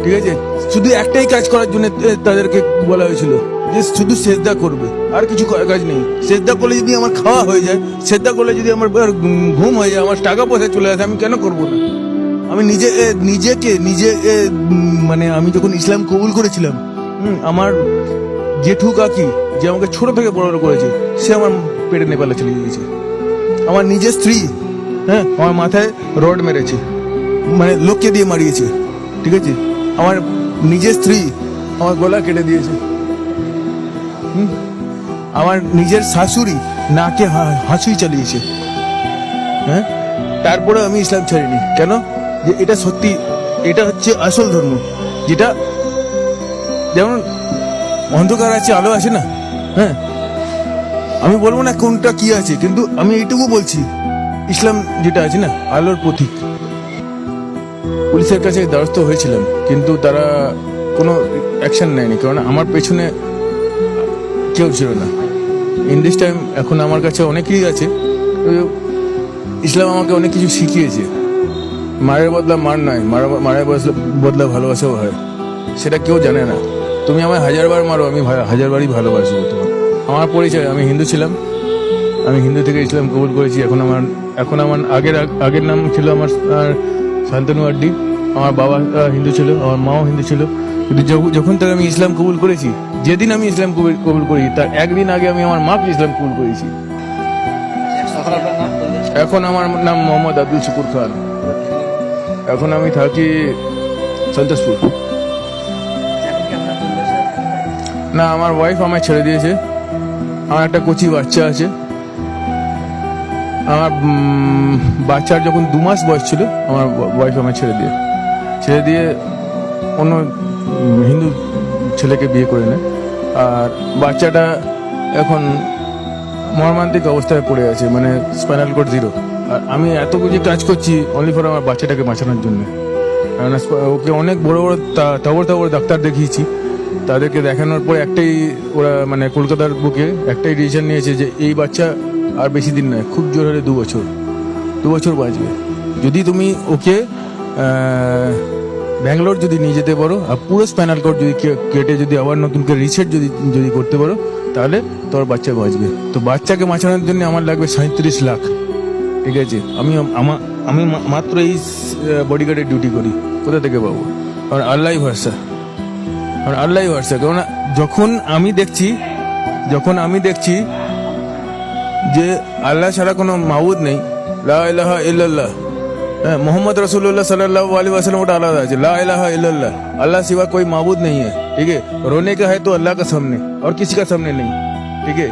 ঠিক আছে, শুধু একটাই কাজ করার জন্য তাদেরকে বলা হয়েছিল যে শুধু সেজদা করবে, আর কিছু কাজ নেই। সেজদা করলে যদি আমার খাওয়া হয়ে যায়, সেজদা করলে যদি আমার ঘুম হয়ে যায়, আমার টাকা পয়সা চলে আসে, আমি কেন করব না? আমি নিজে মানে আমি যখন ইসলাম কবুল করেছিলাম, আমার জেঠু কাকি যে আমাকে ছোট থেকে বড় করেছে, সে আমার পেটে নেপালে চলে গিয়েছে। আমার নিজের স্ত্রী, হ্যাঁ, আমার মাথায় রড মেরেছে, মানে লোককে দিয়ে মারিয়েছে, ঠিক আছে। আমার নিজের স্ত্রী আমার গলা কেটে দিয়েছে। আমার নিজের শাশুড়ি নাকে হাসুই চালিয়েছে, হ্যাঁ। তারপরে আমি ইসলাম ছাড়িনি কেন? যে এটা সত্যি, এটা হচ্ছে আসল ধর্ম, যেটা যেমন অন্ধকার আছে আলো আছে না, হ্যাঁ। আমি বলবো না কোনটা কি আছে, কিন্তু আমি এইটুকু বলছি, ইসলাম যেটা আছে না, আলোর প্রতীক। পুলিশের কাছে দ্বারস্থ হয়েছিলাম, কিন্তু তারা কোনো অ্যাকশন নেয়নি, কারণ আমার পেছনে কেউ ছিল না। ইন দিস টাইম এখন আমার কাছে অনেকেই আছে। ইসলাম আমাকে অনেক কিছু শিখিয়েছে। মারের বদলা মার নয়, মারের বদলা ভালোবাসাও হয়, সেটা কেউ জানে না। তুমি আমায় 1000 বার মারো, আমি 1000 বারই ভালোবাসবো তোমার। আমার পরিচয়, আমি হিন্দু ছিলাম, আমি হিন্দু থেকে ইসলাম কবুল করেছি। এখন আমার আগের নাম ছিল আমার শান্তনু আড্ডি। আমার বাবা হিন্দু ছিল, আমার মাও হিন্দু ছিল, কিন্তু যখন থেকে আমি ইসলাম কবুল করেছি, যেদিন আমি ইসলাম কবুল করি তার একদিন আগে আমি আমার মাকে ইসলাম কবুল করেছি। এখন আমার নাম মোহাম্মদ আব্দুল শুকুর খান। এখন আমি থাকি সন্তোষপুর। না, আমার ওয়াইফ আমায় ছেড়ে দিয়েছে। আমার একটা কচি বাচ্চা আছে। আমার বাচ্চার যখন 2 মাস বয়স ছিল, আমার ওয়াইফ আমায় ছেড়ে দিয়ে অন্য হিন্দু ছেলেকে বিয়ে করে নেয়। আর বাচ্চাটা এখন মর্মান্তিক অবস্থায় পড়ে আছে, মানে স্পাইনাল কর্ড 0। আর আমি এত কিছু কাজ করছি অনলি ফর আমার বাচ্চাটাকে বাঁচানোর জন্য। ওকে অনেক বড় বড় তাবড় ডাক্তার দেখিয়েছি, তাদেরকে দেখানোর পর ওরা মানে কলকাতার বুকে একটাই ডিসিশন নিয়েছে যে এই বাচ্চা আর বেশি দিন নয়, খুব জোর হলে 2 বছর বাঁচবে। যদি তুমি ওকে ব্যাঙ্গালোর যদি নিয়ে যেতে পারো, আর পুরো স্পাইনাল কর্ড যদি কেটে যদি আবার নতুন করে রিসেট যদি করতে পারো, তাহলে তোর বাচ্চা বাঁচবে। তো বাচ্চাকে বাঁচানোর জন্য আমার লাগবে 37 লাখ, ঠিক আছে। আমি মাত্র এই বডিগার্ডের ডিউটি করি, কোথা থেকে পাবো? কারণ আল্লাহই ভরসা, কারণ যখন আমি দেখছি যে আল্লাহ ছাড়া কোনো মাবুদ নেই, লা ইলাহা ইল্লাল্লাহ, मोहम्मद रसूलुल्लाह सल्लल्लाहु अलैहि वसल्लम का आला है, ला इलाहा इल्लल्लाह, अल्लाह सिवा कोई माबूद नहीं है, ठीक है। रोने का है तो अल्लाह का सामने और किसी का सामने नहीं, ठीक है।